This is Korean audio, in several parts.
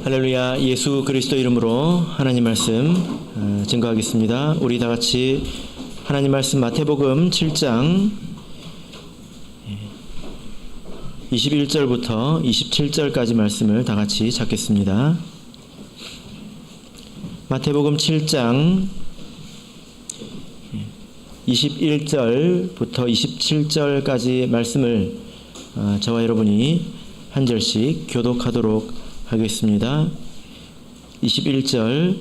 할렐루야. 예수 그리스도 이름으로 하나님 말씀 증거하겠습니다. 우리 다 같이 하나님 말씀 마태복음 7장 21절부터 27절까지 말씀을 다 같이 찾겠습니다. 마태복음 7장 21절부터 27절까지 말씀을 저와 여러분이 한 절씩 교독하도록 하겠습니다. 21절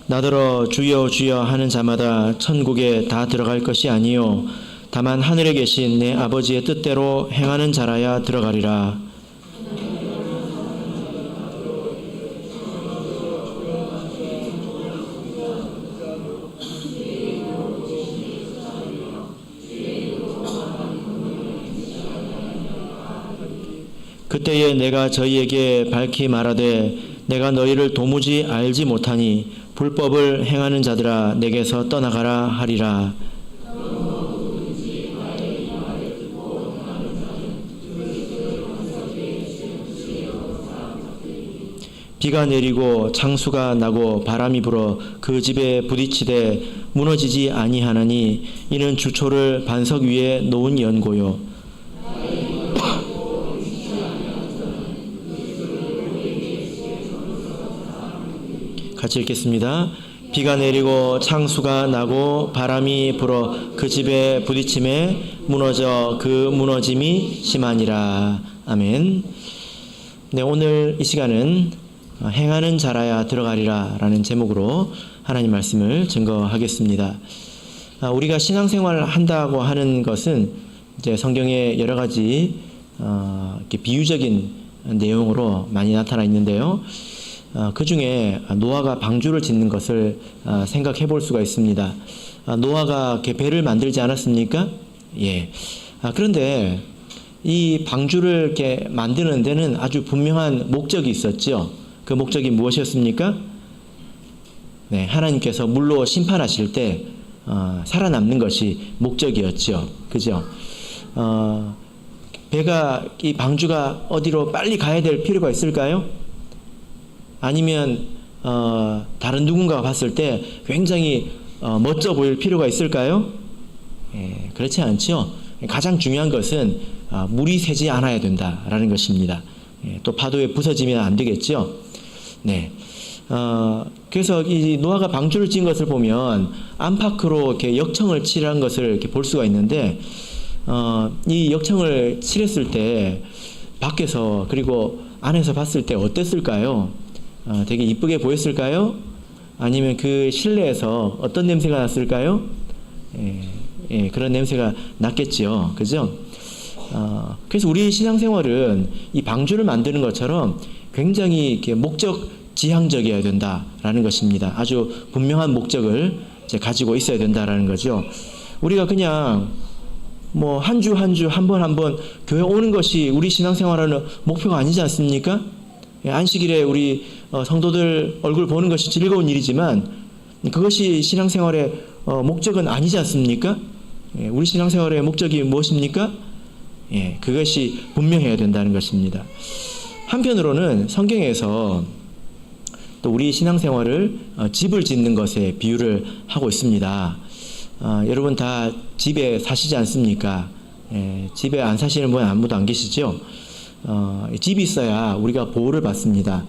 나더러 주여 주여 하는 자마다 천국에 다 들어갈 것이 아니요 다만 하늘에 계신 내 아버지의 뜻대로 행하는 자라야 들어가리라. 그때에 내가 저희에게 밝히 말하되 내가 너희를 도무지 알지 못하니 불법을 행하는 자들아 내게서 떠나가라 하리라. 비가 내리고 창수가 나고 바람이 불어 그 집에 부딪히되 무너지지 아니하나니 이는 주초를 반석 위에 놓은 연고요. 같이 읽겠습니다. 비가 내리고 창수가 나고 바람이 불어 그 집에 부딪힘에 무너져 그 무너짐이 심하니라. 아멘. 네, 오늘 이 시간은 행하는 자라야 들어가리라 라는 제목으로 하나님 말씀을 증거하겠습니다. 우리가 신앙생활을 한다고 하는 것은 이제 성경에 여러 가지 이렇게 비유적인 내용으로 많이 나타나 있는데요. 그 중에 노아가 방주를 짓는 것을 생각해 볼 수가 있습니다. 노아가 이렇게 배를 만들지 않았습니까? 예. 그런데 이 방주를 이렇게 만드는 데는 아주 분명한 목적이 있었죠. 그 목적이 무엇이었습니까? 네, 하나님께서 물로 심판하실 때 살아남는 것이 목적이었죠. 그죠? 배가 이 방주가 어디로 빨리 가야 될 필요가 있을까요? 아니면 다른 누군가가 봤을 때 굉장히 멋져 보일 필요가 있을까요? 예, 그렇지 않죠. 가장 중요한 것은 물이 새지 않아야 된다라는 것입니다. 예, 또 파도에 부서지면 안 되겠죠. 네. 그래서 이 노아가 방주를 지은 것을 보면 안팎으로 이렇게 역청을 칠한 것을 이렇게 볼 수가 있는데 이 역청을 칠했을 때 밖에서 그리고 안에서 봤을 때 어땠을까요? 되게 이쁘게 보였을까요? 아니면 그 실내에서 어떤 냄새가 났을까요? 예, 그런 냄새가 났겠죠. 그죠? 그래서 우리 신앙생활은 이 방주를 만드는 것처럼 굉장히 이렇게 목적 지향적이어야 된다라는 것입니다. 아주 분명한 목적을 이제 가지고 있어야 된다라는 거죠. 우리가 그냥 뭐 한 주 한 주 한 번 교회 오는 것이 우리 신앙생활하는 목표가 아니지 않습니까? 안식일에 우리 성도들 얼굴 보는 것이 즐거운 일이지만 그것이 신앙생활의 목적은 아니지 않습니까? 우리 신앙생활의 목적이 무엇입니까? 그것이 분명해야 된다는 것입니다. 한편으로는 성경에서 또 우리 신앙생활을 집을 짓는 것에 비유를 하고 있습니다. 여러분 다 집에 사시지 않습니까? 집에 안 사시는 분 아무도 안 계시죠? 집이 있어야 우리가 보호를 받습니다.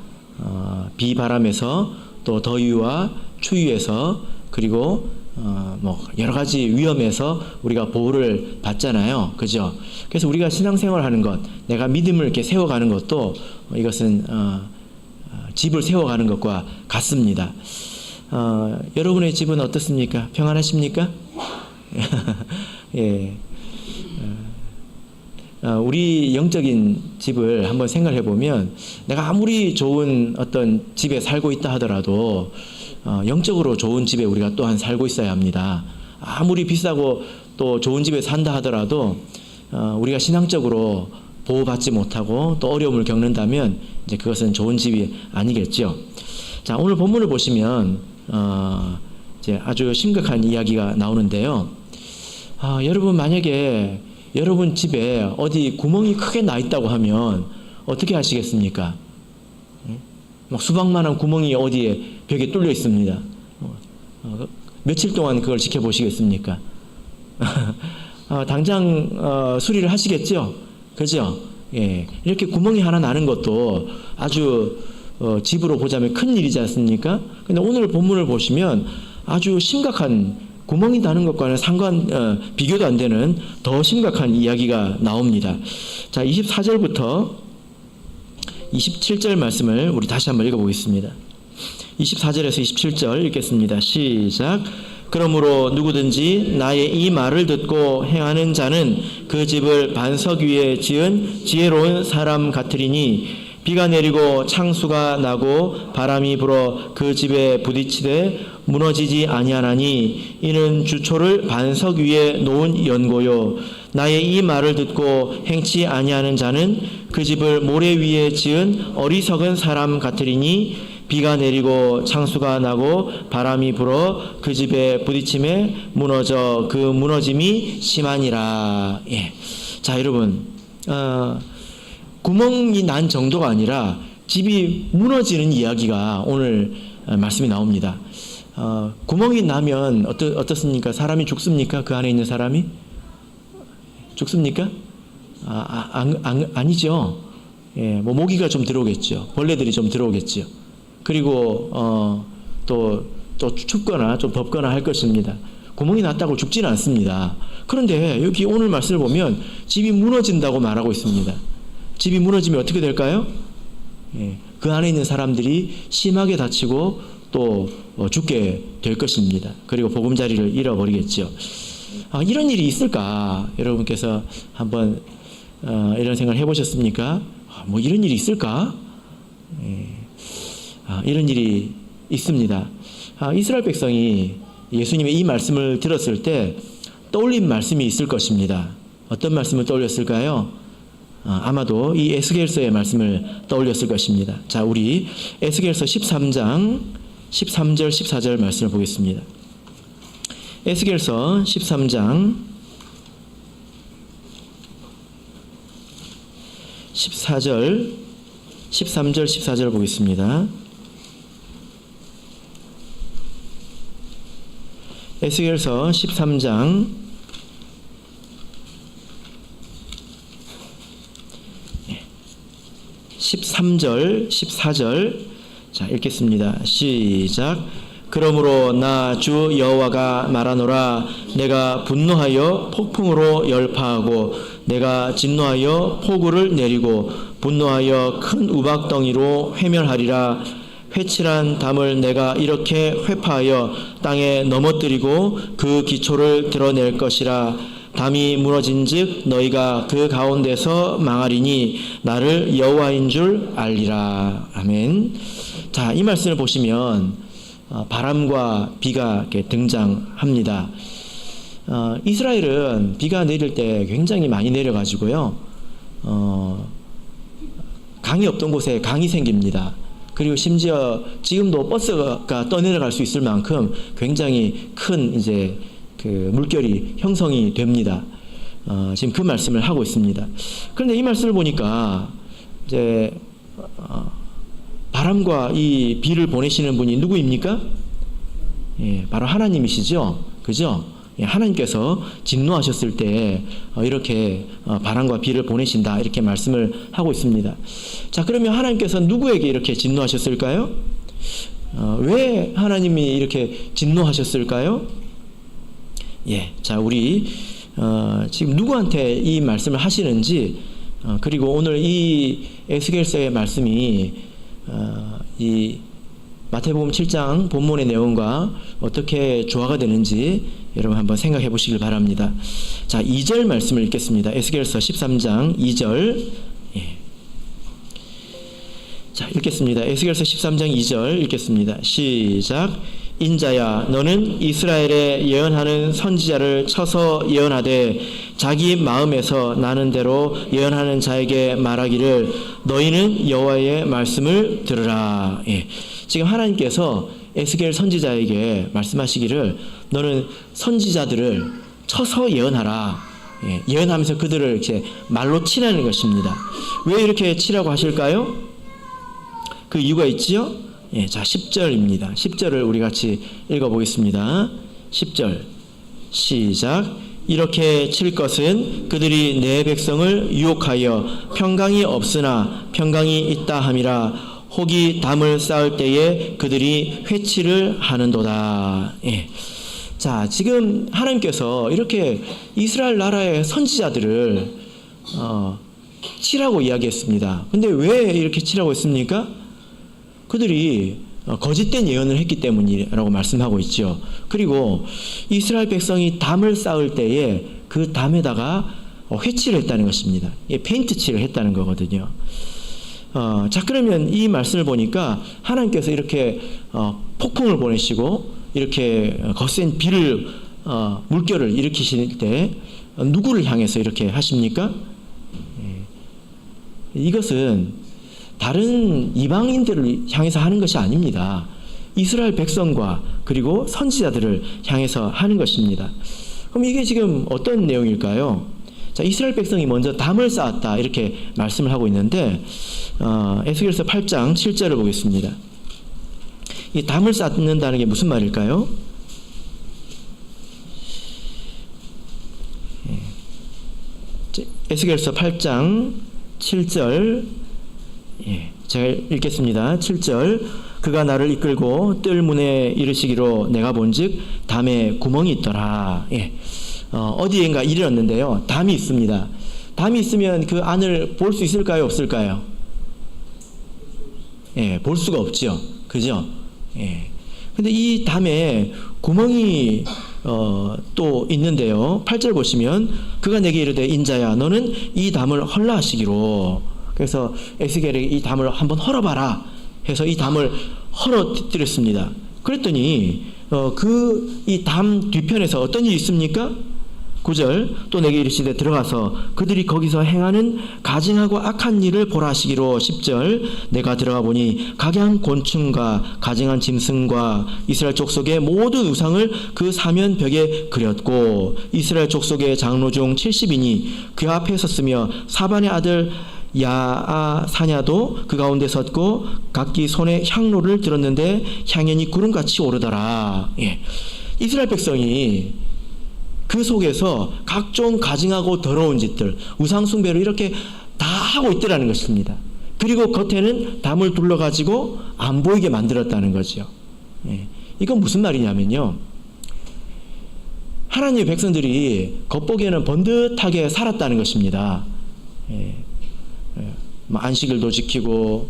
비바람에서 또 더위와 추위에서 그리고 뭐 여러 가지 위험에서 우리가 보호를 받잖아요. 그죠? 그래서 우리가 신앙생활을 하는 것, 내가 믿음을 이렇게 세워가는 것도 이것은 집을 세워가는 것과 같습니다. 여러분의 집은 어떻습니까? 평안하십니까? 예. 우리 영적인 집을 한번 생각해 보면 내가 아무리 좋은 어떤 집에 살고 있다 하더라도 영적으로 좋은 집에 우리가 또한 살고 있어야 합니다. 아무리 비싸고 또 좋은 집에 산다 하더라도 우리가 신앙적으로 보호받지 못하고 또 어려움을 겪는다면 이제 그것은 좋은 집이 아니겠죠. 자, 오늘 본문을 보시면 이제 아주 심각한 이야기가 나오는데요. 여러분 만약에 여러분 집에 어디 구멍이 크게 나 있다고 하면 어떻게 하시겠습니까? 막 수박만한 구멍이 어디에 벽에 뚫려 있습니다. 며칠 동안 그걸 지켜보시겠습니까? 당장 수리를 하시겠죠? 그죠? 예, 이렇게 구멍이 하나 나는 것도 아주 집으로 보자면 큰 일이지 않습니까? 근데 오늘 본문을 보시면 아주 심각한 구멍이 나는 것과는 비교도 안 되는 더 심각한 이야기가 나옵니다. 자, 24절부터 27절 말씀을 우리 다시 한번 읽어보겠습니다. 24절에서 27절 읽겠습니다. 시작. 그러므로 누구든지 나의 이 말을 듣고 행하는 자는 그 집을 반석 위에 지은 지혜로운 사람 같으리니 비가 내리고 창수가 나고 바람이 불어 그 집에 부딪히되 무너지지 아니하나니 이는 주초를 반석 위에 놓은 연고요. 나의 이 말을 듣고 행치 아니하는 자는 그 집을 모래 위에 지은 어리석은 사람 같으리니 비가 내리고 창수가 나고 바람이 불어 그 집에 부딪힘에 무너져 그 무너짐이 심하니라. 예. 자, 여러분, 구멍이 난 정도가 아니라 집이 무너지는 이야기가 오늘 말씀이 나옵니다. 구멍이 나면 어떻습니까? 사람이 죽습니까? 그 안에 있는 사람이? 죽습니까? 아니죠. 예, 뭐 모기가 좀 들어오겠죠. 벌레들이 좀 들어오겠죠. 그리고 또 춥거나 좀 덥거나 할 것입니다. 구멍이 났다고 죽지는 않습니다. 그런데 여기 오늘 말씀을 보면 집이 무너진다고 말하고 있습니다. 집이 무너지면 어떻게 될까요? 예, 그 안에 있는 사람들이 심하게 다치고 또 죽게 될 것입니다. 그리고 보금자리를 잃어버리겠죠. 이런 일이 있을까? 여러분께서 한번 이런 생각을 해보셨습니까? 뭐 이런 일이 있을까? 예, 이런 일이 있습니다. 이스라엘 백성이 예수님의 이 말씀을 들었을 때 떠올린 말씀이 있을 것입니다. 어떤 말씀을 떠올렸을까요? 아마도 이 에스겔서의 말씀을 떠올렸을 것입니다. 자, 우리 에스겔서 13장 13절 14절 말씀을 보겠습니다. 에스겔서 13장 13절 14절 보겠습니다. 에스겔서 13장 13절 14절 자, 읽겠습니다. 시작. 그러므로 나 주 여호와가 말하노라. 내가 분노하여 폭풍으로 열파하고 내가 진노하여 폭우를 내리고 분노하여 큰 우박덩이로 회멸하리라. 회칠한 담을 내가 이렇게 회파하여 땅에 넘어뜨리고 그 기초를 드러낼 것이라. 담이 무너진즉 너희가 그 가운데서 망하리니 나를 여호와인 줄 알리라. 아멘. 자, 이 말씀을 보시면 바람과 비가 이렇게 등장합니다. 이스라엘은 비가 내릴 때 굉장히 많이 내려가지고요. 강이 없던 곳에 강이 생깁니다. 그리고 심지어 지금도 버스가 떠내려갈 수 있을 만큼 굉장히 큰 이제 그 물결이 형성이 됩니다. 지금 그 말씀을 하고 있습니다. 그런데 이 말씀을 보니까 이제 바람과 이 비를 보내시는 분이 누구입니까? 예, 바로 하나님이시죠. 그죠? 예, 하나님께서 진노하셨을 때 이렇게 바람과 비를 보내신다 이렇게 말씀을 하고 있습니다. 자, 그러면 하나님께서 누구에게 이렇게 진노하셨을까요? 왜 하나님이 이렇게 진노하셨을까요? 예, 자, 우리 지금 누구한테 이 말씀을 하시는지 그리고 오늘 이 에스겔서의 말씀이 이 마태복음 7장 본문의 내용과 어떻게 조화가 되는지 여러분 한번 생각해 보시길 바랍니다. 자, 2절 말씀을 읽겠습니다. 에스겔서 13장 2절. 예. 자, 읽겠습니다. 에스겔서 13장 2절 읽겠습니다. 시작. 인자야, 너는 이스라엘에 예언하는 선지자를 쳐서 예언하되 자기 마음에서 나는 대로 예언하는 자에게 말하기를 너희는 여호와의 말씀을 들으라. 예. 지금 하나님께서 에스겔 선지자에게 말씀하시기를 너는 선지자들을 쳐서 예언하라. 예. 예언하면서 그들을 이렇게 말로 치라는 것입니다. 왜 이렇게 치라고 하실까요? 그 이유가 있지요? 예, 자, 10절입니다. 10절을 우리 같이 읽어보겠습니다. 10절 시작. 이렇게 칠 것은 그들이 내 백성을 유혹하여 평강이 없으나 평강이 있다 함이라. 혹이 담을 쌓을 때에 그들이 회치를 하는도다. 예. 자, 지금 하나님께서 이렇게 이스라엘 나라의 선지자들을 치라고 이야기했습니다. 근데 왜 이렇게 치라고 했습니까? 그들이 거짓된 예언을 했기 때문이라고 말씀하고 있죠. 그리고 이스라엘 백성이 담을 쌓을 때에 그 담에다가 회칠을 했다는 것입니다. 페인트 칠을 했다는 거거든요. 자, 그러면 이 말씀을 보니까 하나님께서 이렇게 폭풍을 보내시고 이렇게 거센 비를 물결을 일으키실 때 누구를 향해서 이렇게 하십니까? 이것은 다른 이방인들을 향해서 하는 것이 아닙니다. 이스라엘 백성과 그리고 선지자들을 향해서 하는 것입니다. 그럼 이게 지금 어떤 내용일까요? 자, 이스라엘 백성이 먼저 담을 쌓았다 이렇게 말씀을 하고 있는데 에스겔서 8장 7절을 보겠습니다. 이 담을 쌓는다는 게 무슨 말일까요? 에스겔서 8장 7절 제가 읽겠습니다. 7절 그가 나를 이끌고 뜰 문에 이르시기로 내가 본즉 담에 구멍이 있더라. 어디엔가 이르렀는데요. 담이 있습니다. 담이 있으면 그 안을 볼 수 있을까요? 없을까요? 볼 수가 없죠. 그죠? 근데 이 담에 구멍이 또 있는데요. 8절 보시면 그가 내게 이르되 인자야 너는 이 담을 헐라 하시기로. 그래서 에스겔에게 이 담을 한번 헐어봐라 해서 이 담을 헐어드렸습니다. 그랬더니 이 담 뒤편에서 어떤 일이 있습니까? 9절 또 내게 이르시되 들어가서 그들이 거기서 행하는 가증하고 악한 일을 보라 하시기로. 10절 내가 들어가 보니 각양 곤충과 가증한 짐승과 이스라엘 족속의 모든 우상을 그 사면 벽에 그렸고 이스라엘 족속의 장로 중 70인이 그 앞에 섰으며 사반의 아들 야아사냐도 그 가운데 섰고 각기 손에 향로를 들었는데 향연이 구름같이 오르더라. 이스라엘 백성이 그 속에서 각종 가증하고 더러운 짓들, 우상 숭배를 이렇게 다 하고 있더라는 것입니다. 그리고 겉에는 담을 둘러가지고 안 보이게 만들었다는 거죠. 이건 무슨 말이냐면요. 하나님의 백성들이 겉보기에는 번듯하게 살았다는 것입니다. 안식일도 지키고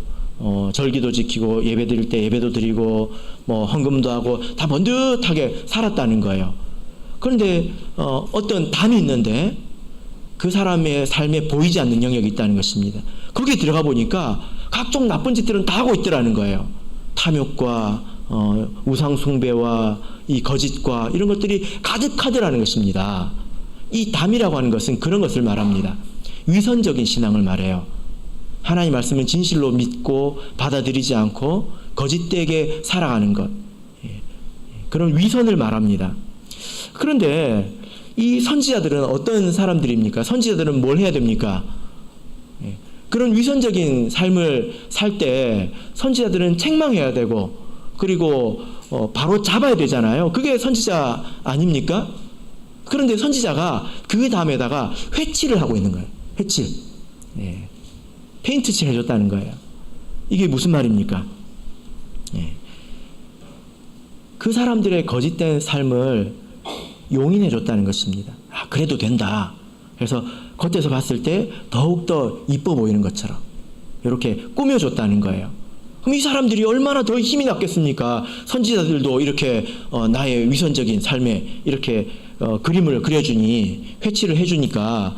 절기도 지키고 예배 드릴 때 예배도 드리고 헌금도 하고 다 번듯하게 살았다는 거예요. 그런데 어떤 담이 있는데 그 사람의 삶에 보이지 않는 영역이 있다는 것입니다. 거기에 들어가 보니까 각종 나쁜 짓들은 다 하고 있더라는 거예요. 탐욕과 우상 숭배와 이 거짓과 이런 것들이 가득하더라는 것입니다. 이 담이라고 하는 것은 그런 것을 말합니다. 위선적인 신앙을 말해요. 하나님 말씀은 진실로 믿고 받아들이지 않고 거짓되게 살아가는 것, 그런 위선을 말합니다. 그런데 이 선지자들은 어떤 사람들입니까? 선지자들은 뭘 해야 됩니까? 그런 위선적인 삶을 살 때 선지자들은 책망해야 되고 그리고 바로 잡아야 되잖아요. 그게 선지자 아닙니까? 그런데 선지자가 그 다음에다가 회칠을 하고 있는 거예요. 회칠. 페인트 칠 해줬다는 거예요. 이게 무슨 말입니까? 그 사람들의 거짓된 삶을 용인해줬다는 것입니다. 그래도 된다. 그래서 겉에서 봤을 때 더욱더 이뻐 보이는 것처럼 이렇게 꾸며줬다는 거예요. 그럼 이 사람들이 얼마나 더 힘이 났겠습니까? 선지자들도 이렇게 나의 위선적인 삶에 이렇게 그림을 그려주니 회칠을 해주니까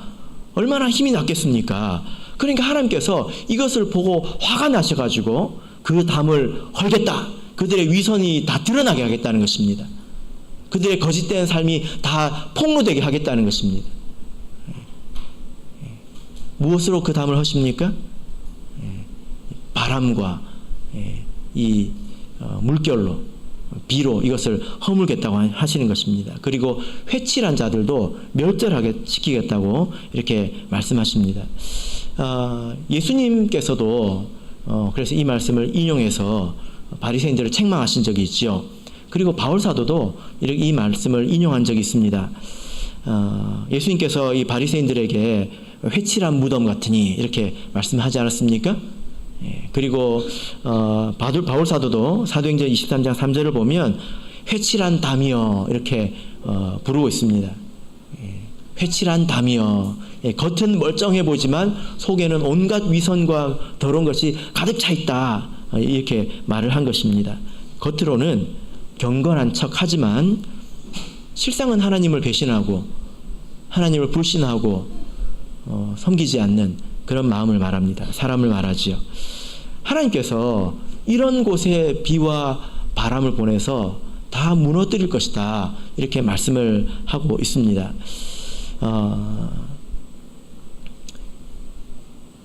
얼마나 힘이 났겠습니까? 그러니까 하나님께서 이것을 보고 화가 나셔가지고 그 담을 헐겠다. 그들의 위선이 다 드러나게 하겠다는 것입니다. 그들의 거짓된 삶이 다 폭로되게 하겠다는 것입니다. 무엇으로 그 담을 허십니까? 바람과 이 물결로, 비로 이것을 허물겠다고 하시는 것입니다. 그리고 회칠한 자들도 멸절하게 시키겠다고 이렇게 말씀하십니다. 예수님께서도 그래서 이 말씀을 인용해서 바리새인들을 책망하신 적이 있죠. 그리고 바울 사도도 이 말씀을 인용한 적이 있습니다. 예수님께서 이 바리새인들에게 회칠한 무덤 같으니 이렇게 말씀하지 않았습니까? 그리고 바울 사도도 사도행전 23장 3절을 보면 회칠한 담이여 이렇게 부르고 있습니다. 회칠한 담이여, 겉은 멀쩡해 보이지만 속에는 온갖 위선과 더러운 것이 가득 차 있다, 이렇게 말을 한 것입니다. 겉으로는 경건한 척 하지만 실상은 하나님을 배신하고 하나님을 불신하고 섬기지 않는 그런 마음을 말합니다. 사람을 말하지요. 하나님께서 이런 곳에 비와 바람을 보내서 다 무너뜨릴 것이다, 이렇게 말씀을 하고 있습니다.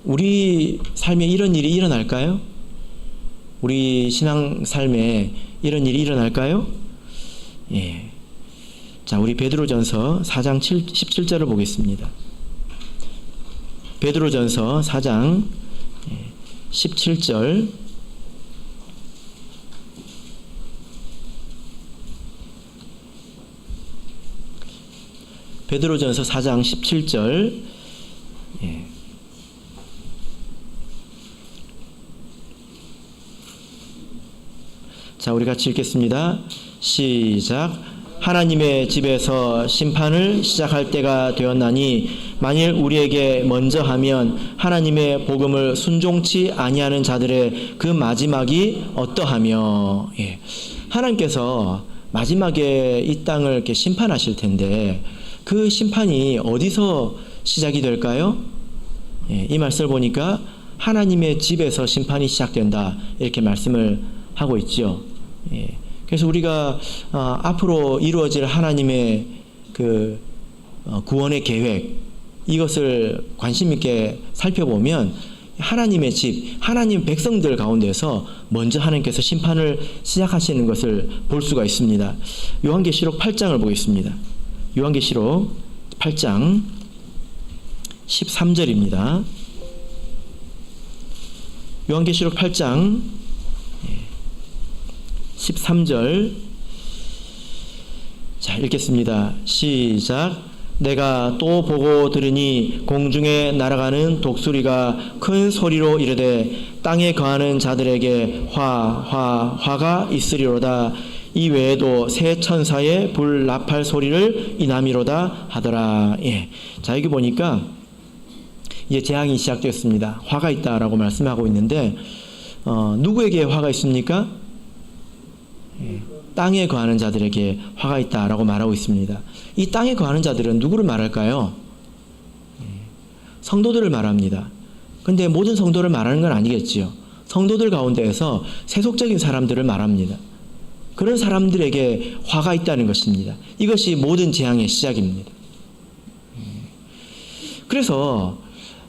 우리 삶에 이런 일이 일어날까요? 우리 신앙 삶에 이런 일이 일어날까요? 예. 자, 우리 베드로전서 4장 17절을 보겠습니다. 베드로전서 4장 17절. 베드로전서 4장 17절. 예. 자, 우리 같이 읽겠습니다. 시작. 하나님의 집에서 심판을 시작할 때가 되었나니 만일 우리에게 먼저 하면 하나님의 복음을 순종치 아니하는 자들의 그 마지막이 어떠하며. 예. 하나님께서 마지막에 이 땅을 이렇게 심판하실 텐데 그 심판이 어디서 시작이 될까요? 예, 이 말씀을 보니까 하나님의 집에서 심판이 시작된다, 이렇게 말씀을 하고 있죠. 예, 그래서 우리가 앞으로 이루어질 하나님의 그 구원의 계획, 이것을 관심 있게 살펴보면 하나님의 집, 하나님 백성들 가운데서 먼저 하나님께서 심판을 시작하시는 것을 볼 수가 있습니다. 요한계시록 8장을 보겠습니다. 요한계시록 8장 13절입니다. 요한계시록 8장 13절. 자, 읽겠습니다. 시작. 내가 또 보고 들으니 공중에 날아가는 독수리가 큰 소리로 이르되 땅에 거하는 자들에게 화가 있으리로다. 이 외에도 새 천사의 불 나팔 소리를 이남이로다 하더라. 예. 자, 여기 보니까 이제 재앙이 시작됐습니다. 화가 있다라고 말씀하고 있는데 누구에게 화가 있습니까? 예. 땅에 거하는 자들에게 화가 있다라고 말하고 있습니다. 이 땅에 거하는 자들은 누구를 말할까요? 예. 성도들을 말합니다. 근데 모든 성도를 말하는 건 아니겠지요. 성도들 가운데에서 세속적인 사람들을 말합니다. 그런 사람들에게 화가 있다는 것입니다. 이것이 모든 재앙의 시작입니다. 그래서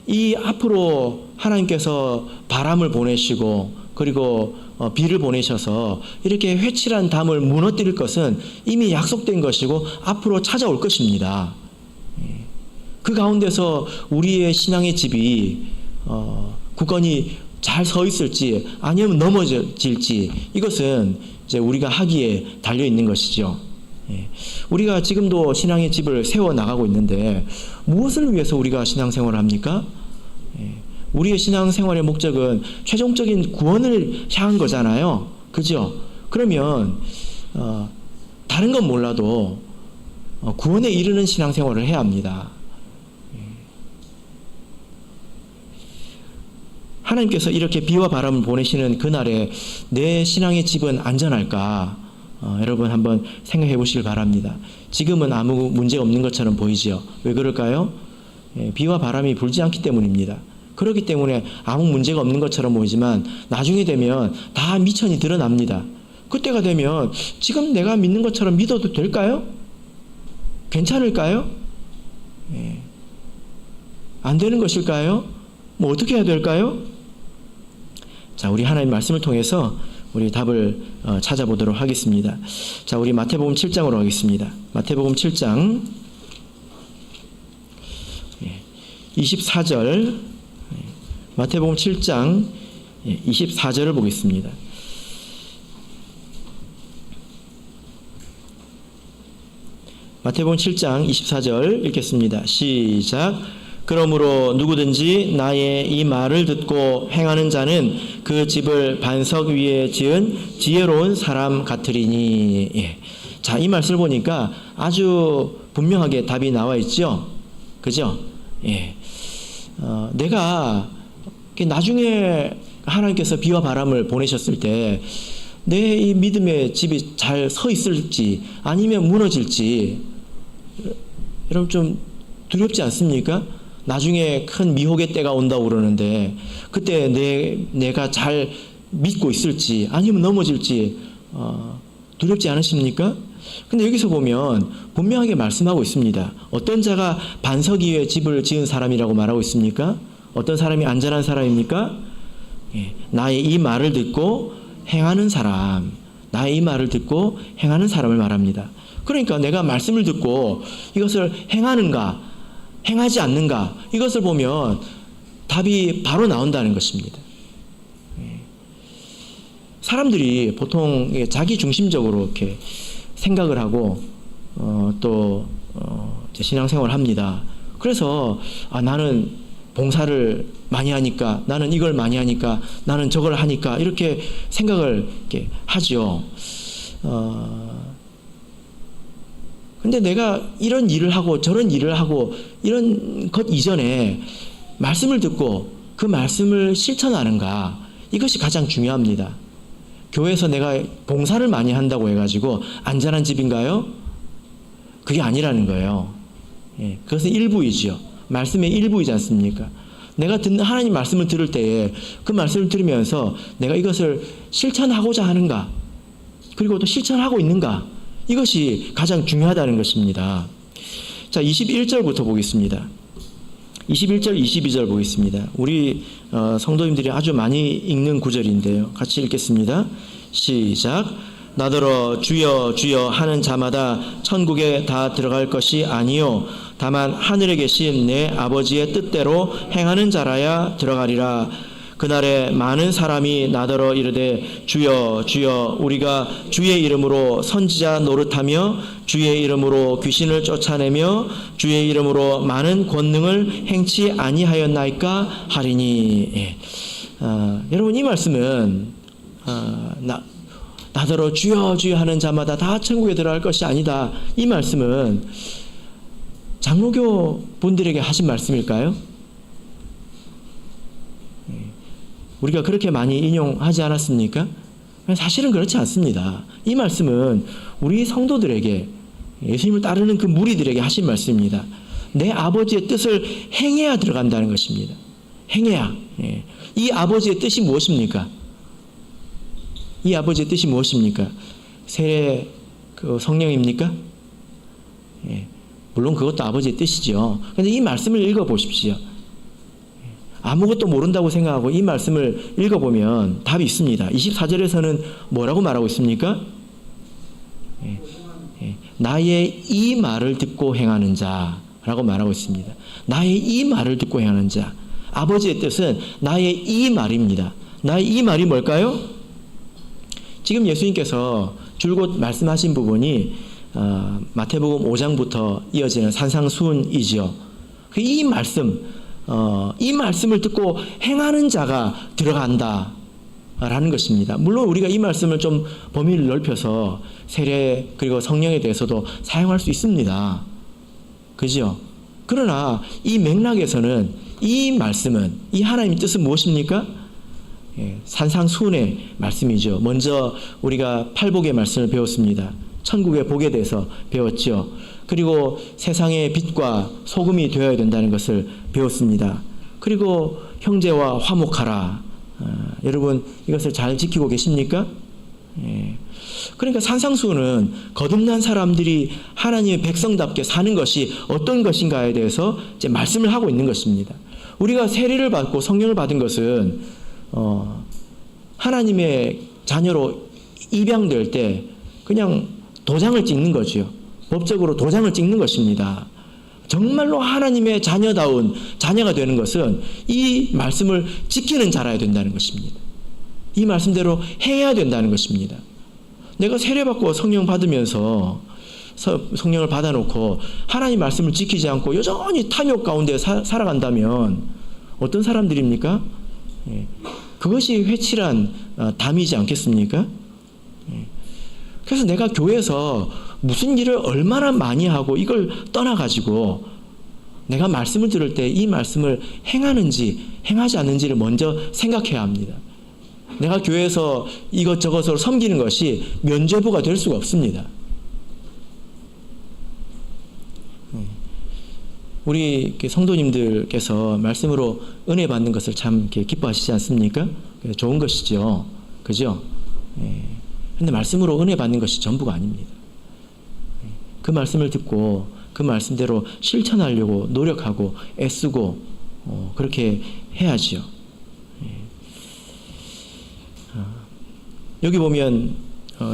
이 앞으로 하나님께서 바람을 보내시고 그리고 비를 보내셔서 이렇게 회칠한 담을 무너뜨릴 것은 이미 약속된 것이고 앞으로 찾아올 것입니다. 그 가운데서 우리의 신앙의 집이 굳건히 잘 서 있을지 아니면 넘어질지, 이것은 이제 우리가 하기에 달려 있는 것이죠. 우리가 지금도 신앙의 집을 세워 나가고 있는데 무엇을 위해서 우리가 신앙생활을 합니까? 우리의 신앙생활의 목적은 최종적인 구원을 향한 거잖아요. 그죠? 그러면 다른 건 몰라도 구원에 이르는 신앙생활을 해야 합니다. 하나님께서 이렇게 비와 바람을 보내시는 그날에 내 신앙의 집은 안전할까? 여러분 한번 생각해 보시길 바랍니다. 지금은 아무 문제 없는 것처럼 보이지요. 왜 그럴까요? 비와 바람이 불지 않기 때문입니다. 그렇기 때문에 아무 문제가 없는 것처럼 보이지만 나중에 되면 다 미천이 드러납니다. 그때가 되면 지금 내가 믿는 것처럼 믿어도 될까요? 괜찮을까요? 안 되는 것일까요? 뭐 어떻게 해야 될까요? 자, 우리 하나님 말씀을 통해서 우리 답을 찾아보도록 하겠습니다. 자, 우리 마태복음 7장으로 가겠습니다. 마태복음 7장 24절. 마태복음 7장 24절을 보겠습니다. 마태복음 7장 24절 읽겠습니다. 시작. 그러므로 누구든지 나의 이 말을 듣고 행하는 자는 그 집을 반석 위에 지은 지혜로운 사람 같으리니. 자, 이 말씀을 보니까 아주 분명하게 답이 나와 있죠. 그죠? 내가 나중에 하나님께서 비와 바람을 보내셨을 때 내 이 믿음의 집이 잘 서 있을지 아니면 무너질지 여러분 좀 두렵지 않습니까? 나중에 큰 미혹의 때가 온다고 그러는데 그때 내가 잘 믿고 있을지 아니면 넘어질지 두렵지 않으십니까? 근데 여기서 보면 분명하게 말씀하고 있습니다. 어떤 자가 반석 위에 집을 지은 사람이라고 말하고 있습니까? 어떤 사람이 안전한 사람입니까? 나의 이 말을 듣고 행하는 사람, 나의 이 말을 듣고 행하는 사람을 말합니다. 그러니까 내가 말씀을 듣고 이것을 행하는가, 행하지 않는가, 이것을 보면 답이 바로 나온다는 것입니다. 사람들이 보통 자기 중심적으로 이렇게 생각을 하고 또 신앙생활을 합니다. 그래서 나는 봉사를 많이 하니까, 나는 이걸 많이 하니까, 나는 저걸 하니까 이렇게 생각을 이렇게 하죠. 근데 내가 이런 일을 하고 저런 일을 하고 이런 것 이전에 말씀을 듣고 그 말씀을 실천하는가, 이것이 가장 중요합니다. 교회에서 내가 봉사를 많이 한다고 해가지고 안전한 집인가요? 그게 아니라는 거예요. 그것은 일부이지요. 말씀의 일부이지 않습니까? 내가 듣는 하나님 말씀을 들을 때에 그 말씀을 들으면서 내가 이것을 실천하고자 하는가, 그리고 또 실천하고 있는가, 이것이 가장 중요하다는 것입니다. 자, 21절부터 보겠습니다. 21절, 22절 보겠습니다. 우리 성도님들이 아주 많이 읽는 구절인데요. 같이 읽겠습니다. 시작. 나더러 주여 주여 하는 자마다 천국에 다 들어갈 것이 아니요 다만 하늘에 계신 내 아버지의 뜻대로 행하는 자라야 들어가리라. 그날에 많은 사람이 나더러 이르되 주여 주여 우리가 주의 이름으로 선지자 노릇하며 주의 이름으로 귀신을 쫓아내며 주의 이름으로 많은 권능을 행치 아니하였나이까 하리니. 여러분, 이 말씀은 나더러 주여 주여 하는 자마다 다 천국에 들어갈 것이 아니다, 이 말씀은 장로교 분들에게 하신 말씀일까요? 우리가 그렇게 많이 인용하지 않았습니까? 사실은 그렇지 않습니다. 이 말씀은 우리 성도들에게, 예수님을 따르는 그 무리들에게 하신 말씀입니다. 내 아버지의 뜻을 행해야 들어간다는 것입니다. 행해야. 이 아버지의 뜻이 무엇입니까? 이 아버지의 뜻이 무엇입니까? 세례 성령입니까? 물론 그것도 아버지의 뜻이죠. 그런데 이 말씀을 읽어보십시오. 아무것도 모른다고 생각하고 이 말씀을 읽어보면 답이 있습니다. 24절에서는 뭐라고 말하고 있습니까? 나의 이 말을 듣고 행하는 자라고 말하고 있습니다. 나의 이 말을 듣고 행하는 자. 아버지의 뜻은 나의 이 말입니다. 나의 이 말이 뭘까요? 지금 예수님께서 줄곧 말씀하신 부분이 마태복음 5장부터 이어지는 산상수훈이지요. 이 말씀을 듣고 행하는 자가 들어간다라는 것입니다. 물론 우리가 이 말씀을 좀 범위를 넓혀서 세례 그리고 성령에 대해서도 사용할 수 있습니다. 그죠? 그러나 이 맥락에서는 이 말씀은, 이 하나님의 뜻은 무엇입니까? 산상수훈의 말씀이죠. 먼저 우리가 팔복의 말씀을 배웠습니다. 천국의 복에 대해서 배웠죠. 그리고 세상의 빛과 소금이 되어야 된다는 것을 배웠습니다. 그리고 형제와 화목하라. 여러분, 이것을 잘 지키고 계십니까? 그러니까 산상수훈은 거듭난 사람들이 하나님의 백성답게 사는 것이 어떤 것인가에 대해서 이제 말씀을 하고 있는 것입니다. 우리가 세례를 받고 성령을 받은 것은 하나님의 자녀로 입양될 때 그냥 도장을 찍는 거지요. 법적으로 도장을 찍는 것입니다. 정말로 하나님의 자녀다운 자녀가 되는 것은 이 말씀을 지키는 자라야 된다는 것입니다. 이 말씀대로 행해야 된다는 것입니다. 내가 세례받고 성령 받으면서 성령을 받아놓고 하나님 말씀을 지키지 않고 여전히 탐욕 가운데 살아간다면 어떤 사람들입니까? 그것이 회칠한 담이지 않겠습니까? 그래서 내가 교회에서 무슨 일을 얼마나 많이 하고 이걸 떠나가지고 내가 말씀을 들을 때 이 말씀을 행하는지 행하지 않는지를 먼저 생각해야 합니다. 내가 교회에서 이것저것으로 섬기는 것이 면죄부가 될 수가 없습니다. 우리 성도님들께서 말씀으로 은혜 받는 것을 참 기뻐하시지 않습니까? 좋은 것이죠. 그죠? 근데 말씀으로 은혜 받는 것이 전부가 아닙니다. 그 말씀을 듣고 그 말씀대로 실천하려고 노력하고 애쓰고 그렇게 해야지요. 여기 보면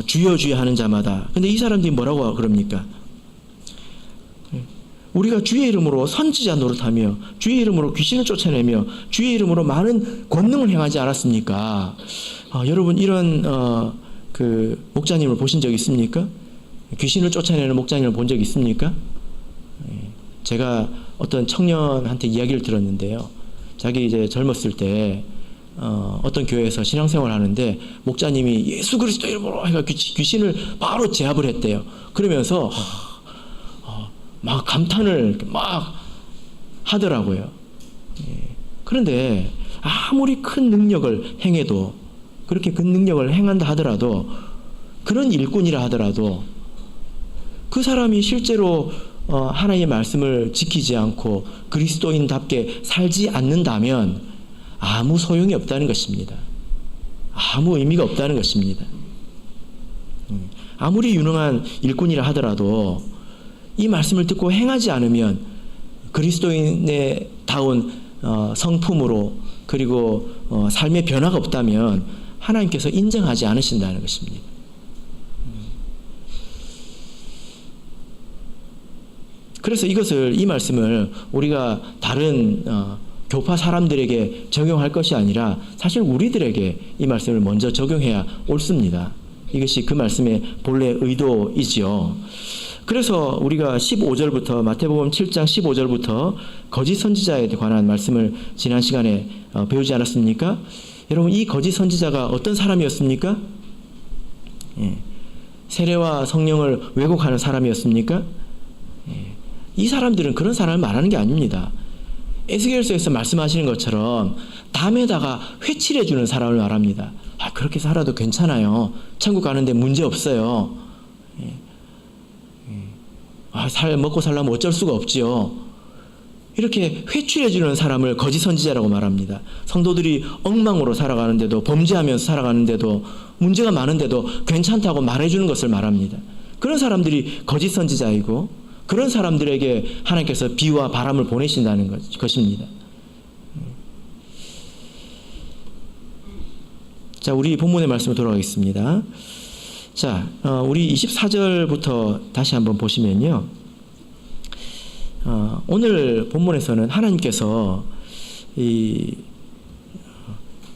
주여 주여 하는 자마다, 근데 이 사람들이 뭐라고 그럽니까? 우리가 주의 이름으로 선지자 노릇하며 주의 이름으로 귀신을 쫓아내며 주의 이름으로 많은 권능을 행하지 않았습니까? 여러분 이런 그 목자님을 보신 적 있습니까? 귀신을 쫓아내는 목자님을 본 적 있습니까? 제가 어떤 청년한테 이야기를 들었는데요. 자기 이제 젊었을 때 어떤 교회에서 신앙생활을 하는데 목자님이 예수 그리스도 이름으로 해가 귀신을 바로 제압을 했대요. 그러면서 막 감탄을 막 하더라고요. 그런데 아무리 큰 능력을 행해도, 그렇게 큰 능력을 행한다 하더라도, 그런 일꾼이라 하더라도 그 사람이 실제로 하나님의 말씀을 지키지 않고 그리스도인답게 살지 않는다면 아무 소용이 없다는 것입니다. 아무 의미가 없다는 것입니다. 아무리 유능한 일꾼이라 하더라도 이 말씀을 듣고 행하지 않으면 그리스도인의 다운 성품으로, 그리고 삶의 변화가 없다면 하나님께서 인정하지 않으신다는 것입니다. 그래서 이 말씀을 우리가 다른 교파 사람들에게 적용할 것이 아니라 사실 우리들에게 이 말씀을 먼저 적용해야 옳습니다. 이것이 그 말씀의 본래 의도이지요. 그래서 우리가 15절부터, 마태복음 7장 15절부터 거짓 선지자에 관한 말씀을 지난 시간에 배우지 않았습니까? 여러분, 이 거짓 선지자가 어떤 사람이었습니까? 세례와 성령을 왜곡하는 사람이었습니까? 이 사람들은 그런 사람을 말하는 게 아닙니다. 에스겔서에서 말씀하시는 것처럼 담에다가 회칠해주는 사람을 말합니다. 그렇게 살아도 괜찮아요. 천국 가는데 문제 없어요. 먹고 살려면 어쩔 수가 없지요. 이렇게 회출해주는 사람을 거짓 선지자라고 말합니다. 성도들이 엉망으로 살아가는데도, 범죄하면서 살아가는데도, 문제가 많은데도 괜찮다고 말해주는 것을 말합니다. 그런 사람들이 거짓 선지자이고, 그런 사람들에게 하나님께서 비와 바람을 보내신다는 것입니다. 자, 우리 본문의 말씀으로 돌아가겠습니다. 자, 우리 24절부터 다시 한번 보시면요. 오늘 본문에서는 하나님께서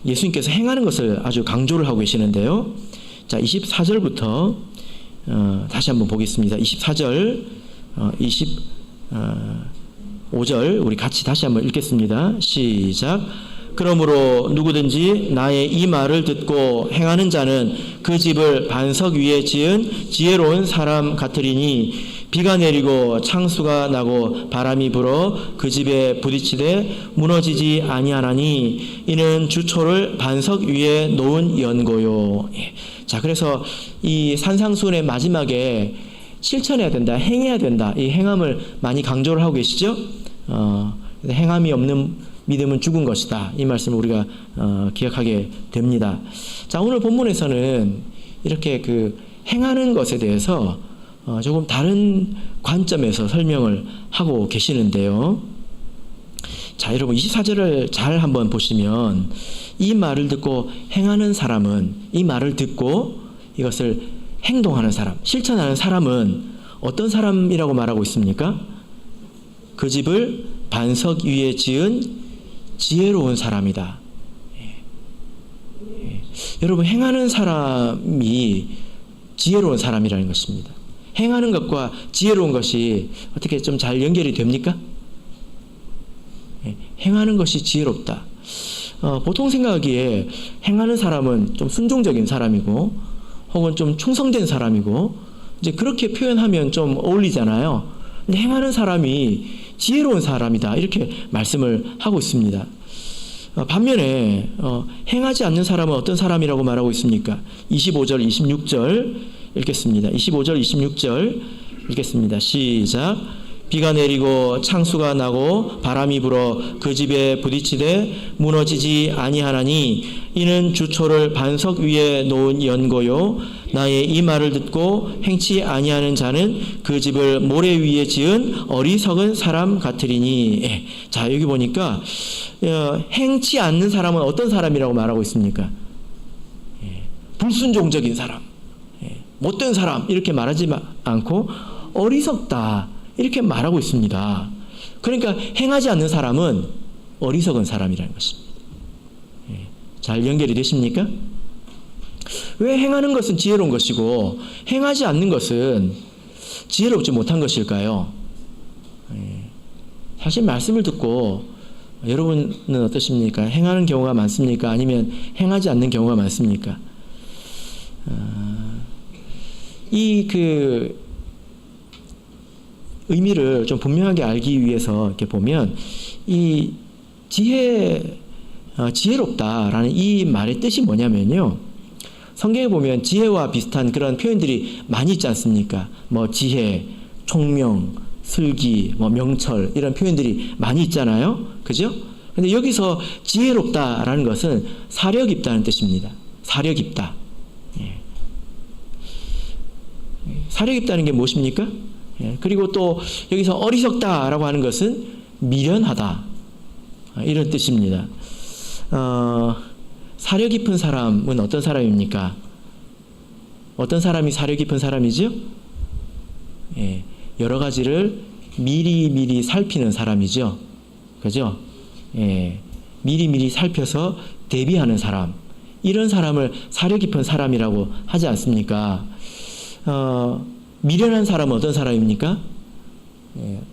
예수님께서 행하는 것을 아주 강조를 하고 계시는데요. 자, 24절부터 다시 한번 보겠습니다. 24절, 25절 우리 같이 다시 한번 읽겠습니다. 시작. 그러므로 누구든지 나의 이 말을 듣고 행하는 자는 그 집을 반석 위에 지은 지혜로운 사람 같으리니 비가 내리고 창수가 나고 바람이 불어 그 집에 부딪히되 무너지지 아니하나니 이는 주초를 반석 위에 놓은 연고요. 자, 그래서 이 산상수훈의 마지막에 실천해야 된다, 행해야 된다, 이 행함을 많이 강조를 하고 계시죠. 행함이 없는 믿음은 죽은 것이다, 이 말씀을 우리가 기억하게 됩니다. 자, 오늘 본문에서는 이렇게 그 행하는 것에 대해서 조금 다른 관점에서 설명을 하고 계시는데요. 자, 여러분 24절을 잘 한번 보시면 이 말을 듣고 행하는 사람은, 이 말을 듣고 이것을 행동하는 사람, 실천하는 사람은 어떤 사람이라고 말하고 있습니까? 그 집을 반석 위에 지은 지혜로운 사람이다. 여러분, 행하는 사람이 지혜로운 사람이라는 것입니다. 행하는 것과 지혜로운 것이 어떻게 좀 잘 연결이 됩니까? 행하는 것이 지혜롭다. 보통 생각하기에 행하는 사람은 좀 순종적인 사람이고 혹은 좀 충성된 사람이고 이제 그렇게 표현하면 좀 어울리잖아요. 근데 행하는 사람이 지혜로운 사람이다 이렇게 말씀을 하고 있습니다. 반면에 행하지 않는 사람은 어떤 사람이라고 말하고 있습니까? 25절 26절 읽겠습니다. 25절 26절 읽겠습니다. 시작. 비가 내리고 창수가 나고 바람이 불어 그 집에 부딪히되 무너지지 아니하나니 이는 주초를 반석 위에 놓은 연고요 나의 이 말을 듣고 행치 아니하는 자는 그 집을 모래 위에 지은 어리석은 사람 같으리니. 자, 여기 보니까 행치 않는 사람은 어떤 사람이라고 말하고 있습니까? 불순종적인 사람, 못된 사람 이렇게 말하지 않고 어리석다 이렇게 말하고 있습니다. 그러니까 행하지 않는 사람은 어리석은 사람이라는 것입니다. 잘 연결이 되십니까? 왜 행하는 것은 지혜로운 것이고 행하지 않는 것은 지혜롭지 못한 것일까요? 사실 말씀을 듣고 여러분은 어떠십니까? 행하는 경우가 많습니까? 아니면 행하지 않는 경우가 많습니까? 의미를 좀 분명하게 알기 위해서 이렇게 보면 이 지혜롭다라는 이 말의 뜻이 뭐냐면요. 성경에 보면 지혜와 비슷한 그런 표현들이 많이 있지 않습니까? 뭐 지혜, 총명, 슬기, 뭐 명철 이런 표현들이 많이 있잖아요. 그죠? 근데 여기서 지혜롭다라는 것은 사려 깊다는 뜻입니다. 사려 깊다. 사려 깊다는 게 무엇입니까? 그리고 또 여기서 어리석다라고 하는 것은 미련하다 이런 뜻입니다. 사려 깊은 사람은 어떤 사람입니까? 어떤 사람이 사려 깊은 사람이죠? 여러 가지를 미리미리 살피는 사람이죠. 그죠? 미리미리 살펴서 대비하는 사람, 이런 사람을 사려 깊은 사람이라고 하지 않습니까? 미련한 사람은 어떤 사람입니까?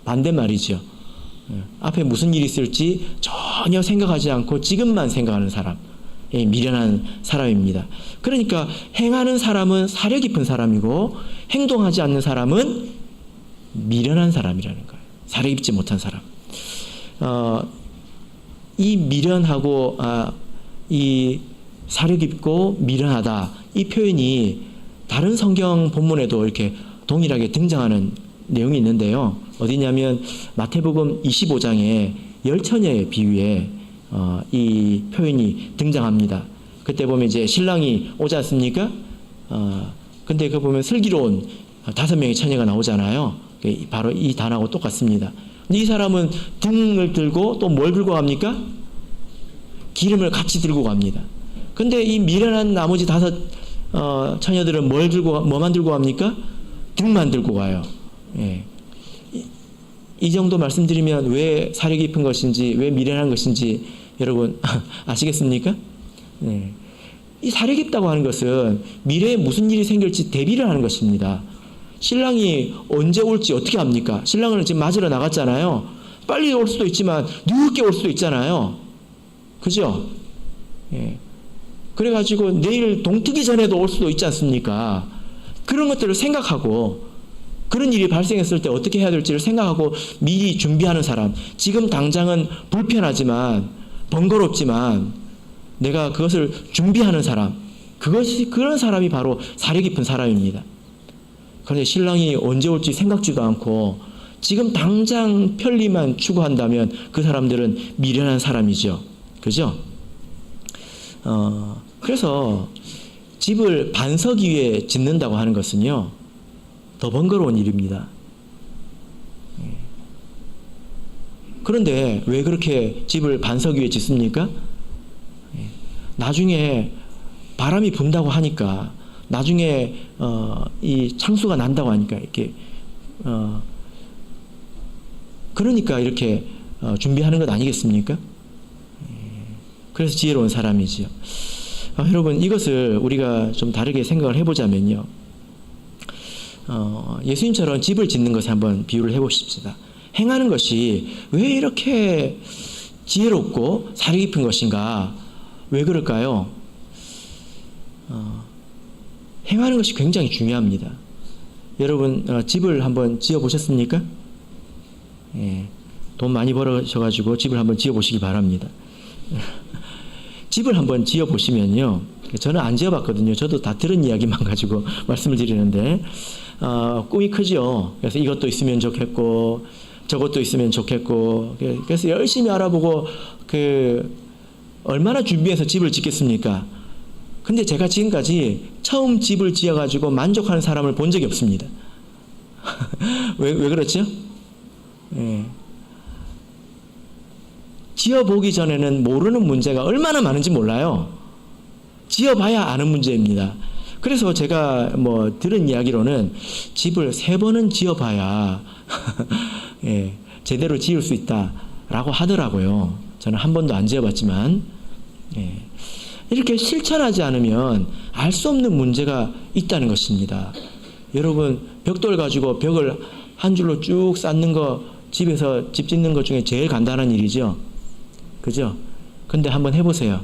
반대말이죠. 앞에 무슨 일이 있을지 전혀 생각하지 않고 지금만 생각하는 사람, 미련한 사람입니다. 그러니까 행하는 사람은 사려 깊은 사람이고 행동하지 않는 사람은 미련한 사람이라는 거예요. 사려 깊지 못한 사람. 이 미련하고 이 사려 깊고 미련하다 이 표현이 다른 성경 본문에도 이렇게 동일하게 등장하는 내용이 있는데요. 어디냐면 마태복음 25장에 열처녀의 비유에 이 표현이 등장합니다. 그때 보면 이제 신랑이 오지 않습니까? 근데 그 보면 슬기로운 5명의 처녀가 나오잖아요. 바로 이 단어하고 똑같습니다. 근데 이 사람은 등을 들고 또 뭘 들고 갑니까? 기름을 같이 들고 갑니다. 근데 이 미련한 나머지 5 처녀들은 뭐만 들고 갑니까? 등만 들고 가요. 이 정도 말씀드리면 왜 사려 깊은 것인지, 왜 미련한 것인지 여러분 아시겠습니까? 이 사려 깊다고 하는 것은 미래에 무슨 일이 생길지 대비를 하는 것입니다. 신랑이 언제 올지 어떻게 합니까? 신랑을 지금 맞으러 나갔잖아요. 빨리 올 수도 있지만 늦게 올 수도 있잖아요. 그죠? 그래가지고 내일 동트기 전에도 올 수도 있지 않습니까? 그런 것들을 생각하고 그런 일이 발생했을 때 어떻게 해야 될지를 생각하고 미리 준비하는 사람, 지금 당장은 불편하지만 번거롭지만 내가 그것을 준비하는 사람, 그런 사람이 바로 사려 깊은 사람입니다. 그런데 신랑이 언제 올지 생각지도 않고 지금 당장 편리만 추구한다면 그 사람들은 미련한 사람이죠. 그죠? 그래서 집을 반석 위에 짓는다고 하는 것은요, 더 번거로운 일입니다. 그런데 왜 그렇게 집을 반석 위에 짓습니까? 나중에 바람이 분다고 하니까, 나중에 이 창수가 난다고 하니까 이렇게 그러니까 이렇게 준비하는 것 아니겠습니까? 그래서 지혜로운 사람이지요. 여러분, 이것을 우리가 좀 다르게 생각을 해보자면요. 예수님처럼 집을 짓는 것에 한번 비유를 해보십시다. 행하는 것이 왜 이렇게 지혜롭고 사려 깊은 것인가? 왜 그럴까요? 행하는 것이 굉장히 중요합니다. 여러분, 집을 한번 지어 보셨습니까? 예, 돈 많이 벌으셔가지고 집을 한번 지어 보시기 바랍니다. 집을 한번 지어 보시면요, 저는 안 지어 봤거든요. 저도 다 들은 이야기만 가지고 말씀을 드리는데, 꿈이 크죠. 그래서 이것도 있으면 좋겠고 저것도 있으면 좋겠고, 그래서 열심히 알아보고 얼마나 준비해서 집을 짓겠습니까? 근데 제가 지금까지 처음 집을 지어가지고 만족하는 사람을 본 적이 없습니다. 왜 그렇죠? 예. 지어보기 전에는 모르는 문제가 얼마나 많은지 몰라요. 지어봐야 아는 문제입니다. 그래서 제가 들은 이야기로는 집을 3번은 지어봐야 예, 제대로 지을 수 있다라고 하더라고요. 저는 한 번도 안 지어봤지만, 예, 이렇게 실천하지 않으면 알 수 없는 문제가 있다는 것입니다. 여러분, 벽돌 가지고 벽을 한 줄로 쭉 쌓는 거, 집에서 집 짓는 것 중에 제일 간단한 일이죠. 그죠? 근데 한번 해보세요.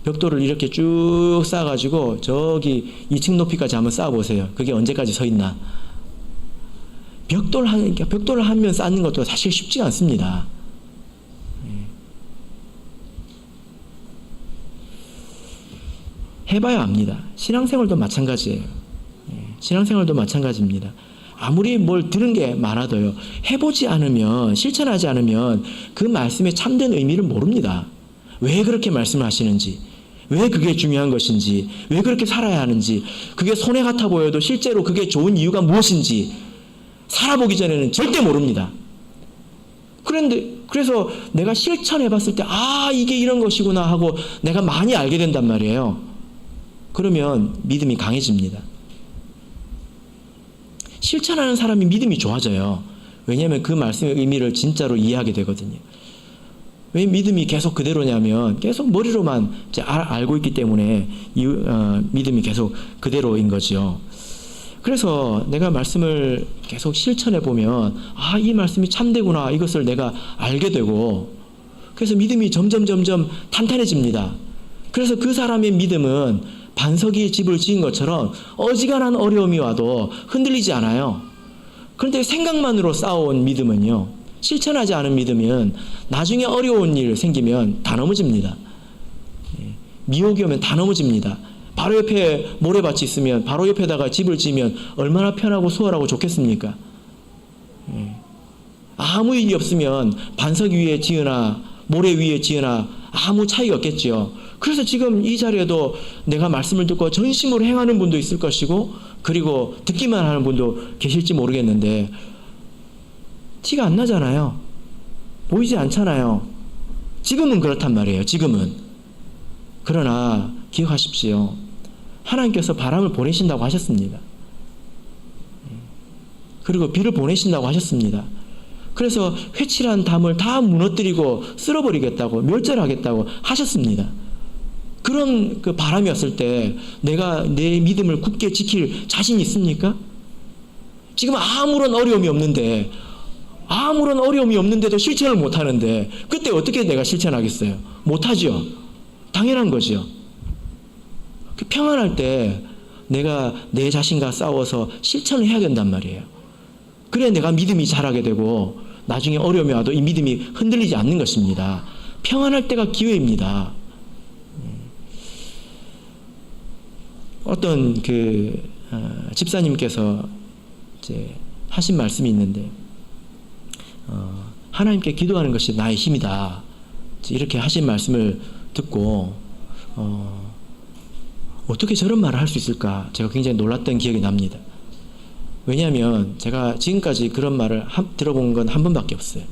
벽돌을 이렇게 쭉 쌓아가지고 저기 2층 높이까지 한번 쌓아보세요. 그게 언제까지 서 있나? 벽돌을 한 면 쌓는 것도 사실 쉽지가 않습니다. 해봐야 압니다. 신앙생활도 마찬가지예요. 신앙생활도 마찬가지입니다. 아무리 뭘 들은 게 많아도요, 해보지 않으면, 실천하지 않으면 그 말씀의 참된 의미를 모릅니다. 왜 그렇게 말씀을 하시는지, 왜 그게 중요한 것인지, 왜 그렇게 살아야 하는지, 그게 손해 같아 보여도 실제로 그게 좋은 이유가 무엇인지 살아보기 전에는 절대 모릅니다. 그래서 내가 실천해 봤을 때, 이게 이런 것이구나 하고 내가 많이 알게 된단 말이에요. 그러면 믿음이 강해집니다. 실천하는 사람이 믿음이 좋아져요. 왜냐하면 그 말씀의 의미를 진짜로 이해하게 되거든요. 왜 믿음이 계속 그대로냐면 계속 머리로만 알고 있기 때문에 믿음이 계속 그대로인 거죠. 그래서 내가 말씀을 계속 실천해 보면 이 말씀이 참되구나, 이것을 내가 알게 되고, 그래서 믿음이 점점 탄탄해집니다. 그래서 그 사람의 믿음은 반석이 집을 지은 것처럼 어지간한 어려움이 와도 흔들리지 않아요. 그런데 생각만으로 쌓아온 믿음은요, 실천하지 않은 믿음은 나중에 어려운 일 생기면 다 넘어집니다. 미혹이 오면 다 넘어집니다. 바로 옆에 모래밭이 있으면 바로 옆에다가 집을 지으면 얼마나 편하고 수월하고 좋겠습니까? 아무 일이 없으면 반석 위에 지으나 모래 위에 지으나 아무 차이가 없겠죠. 그래서 지금 이 자리에도 내가 말씀을 듣고 전심으로 행하는 분도 있을 것이고, 그리고 듣기만 하는 분도 계실지 모르겠는데 티가 안 나잖아요. 보이지 않잖아요. 지금은 그렇단 말이에요. 지금은. 그러나 기억하십시오. 하나님께서 바람을 보내신다고 하셨습니다. 그리고 비를 보내신다고 하셨습니다. 그래서 회칠한 담을 다 무너뜨리고 쓸어버리겠다고, 멸절하겠다고 하셨습니다. 그런 바람이 왔을 때 내가 내 믿음을 굳게 지킬 자신이 있습니까? 지금 아무런 어려움이 없는데도 실천을 못하는데 그때 어떻게 내가 실천하겠어요? 못하죠. 당연한 거죠. 평안할 때 내가 내 자신과 싸워서 실천을 해야 된단 말이에요. 그래 내가 믿음이 자라게 되고 나중에 어려움이 와도 이 믿음이 흔들리지 않는 것입니다. 평안할 때가 기회입니다. 어떤 집사님께서 이제 하신 말씀이 있는데, 하나님께 기도하는 것이 나의 힘이다, 이렇게 하신 말씀을 듣고 어떻게 저런 말을 할 수 있을까, 제가 굉장히 놀랐던 기억이 납니다. 왜냐하면 제가 지금까지 그런 말을 들어본 건 한 번밖에 없어요.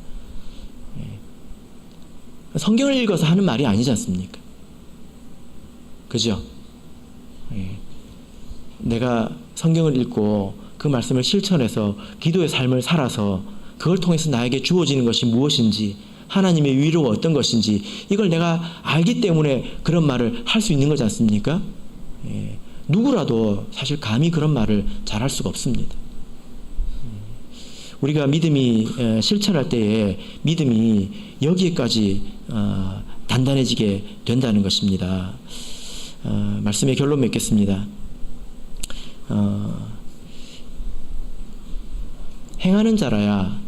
성경을 읽어서 하는 말이 아니지 않습니까? 그죠? 내가 성경을 읽고 그 말씀을 실천해서 기도의 삶을 살아서 그걸 통해서 나에게 주어지는 것이 무엇인지 하나님의 위로가 어떤 것인지 이걸 내가 알기 때문에 그런 말을 할 수 있는 거지 않습니까? 예, 누구라도 사실 감히 그런 말을 잘할 수가 없습니다. 우리가 믿음이 실천할 때에 믿음이 여기에까지 단단해지게 된다는 것입니다. 말씀의 결론 맺겠습니다. 행하는 자라야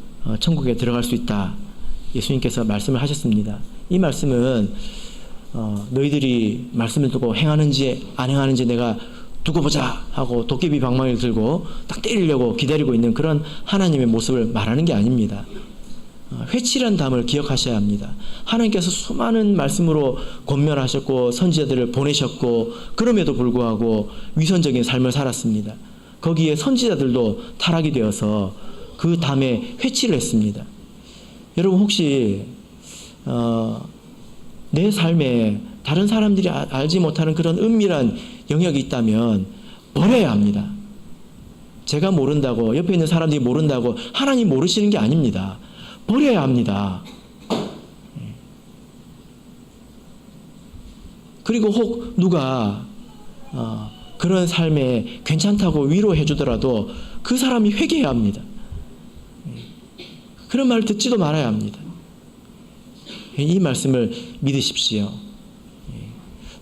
천국에 들어갈 수 있다. 예수님께서 말씀을 하셨습니다. 이 말씀은 너희들이 말씀을 듣고 행하는지 안 행하는지 내가 두고 보자 하고 도깨비 방망이를 들고 딱 때리려고 기다리고 있는 그런 하나님의 모습을 말하는 게 아닙니다. 회칠한 담을 기억하셔야 합니다. 하나님께서 수많은 말씀으로 권면하셨고 선지자들을 보내셨고 그럼에도 불구하고 위선적인 삶을 살았습니다. 거기에 선지자들도 타락이 되어서 그 담에 회치를 했습니다. 여러분 혹시 내 삶에 다른 사람들이 알지 못하는 그런 은밀한 영역이 있다면 버려야 합니다. 제가 모른다고 옆에 있는 사람들이 모른다고 하나님 모르시는 게 아닙니다. 버려야 합니다. 그리고 혹 누가 그런 삶에 괜찮다고 위로해 주더라도 그 사람이 회개해야 합니다. 그런 말을 듣지도 말아야 합니다. 이 말씀을 믿으십시오.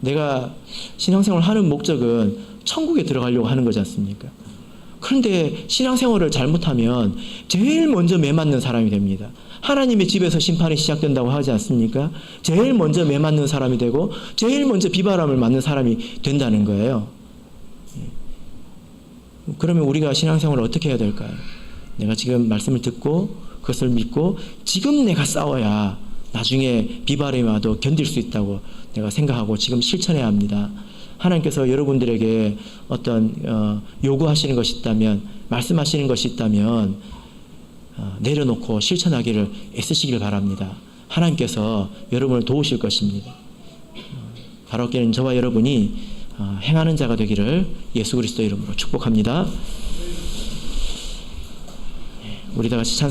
내가 신앙생활을 하는 목적은 천국에 들어가려고 하는 거지 않습니까? 그런데 신앙생활을 잘못하면 제일 먼저 매맞는 사람이 됩니다. 하나님의 집에서 심판이 시작된다고 하지 않습니까? 제일 먼저 매맞는 사람이 되고 제일 먼저 비바람을 맞는 사람이 된다는 거예요. 그러면 우리가 신앙생활을 어떻게 해야 될까요? 내가 지금 말씀을 듣고 그것을 믿고 지금 내가 싸워야 나중에 비바람이 와도 견딜 수 있다고 내가 생각하고 지금 실천해야 합니다. 하나님께서 여러분들에게 어떤 요구하시는 것이 있다면 말씀하시는 것이 있다면 내려놓고 실천하기를 애쓰시길 바랍니다. 하나님께서 여러분을 도우실 것입니다. 바로 깨는 저와 여러분이 행하는 자가 되기를 예수 그리스도 이름으로 축복합니다. 우리 다 같이 찬송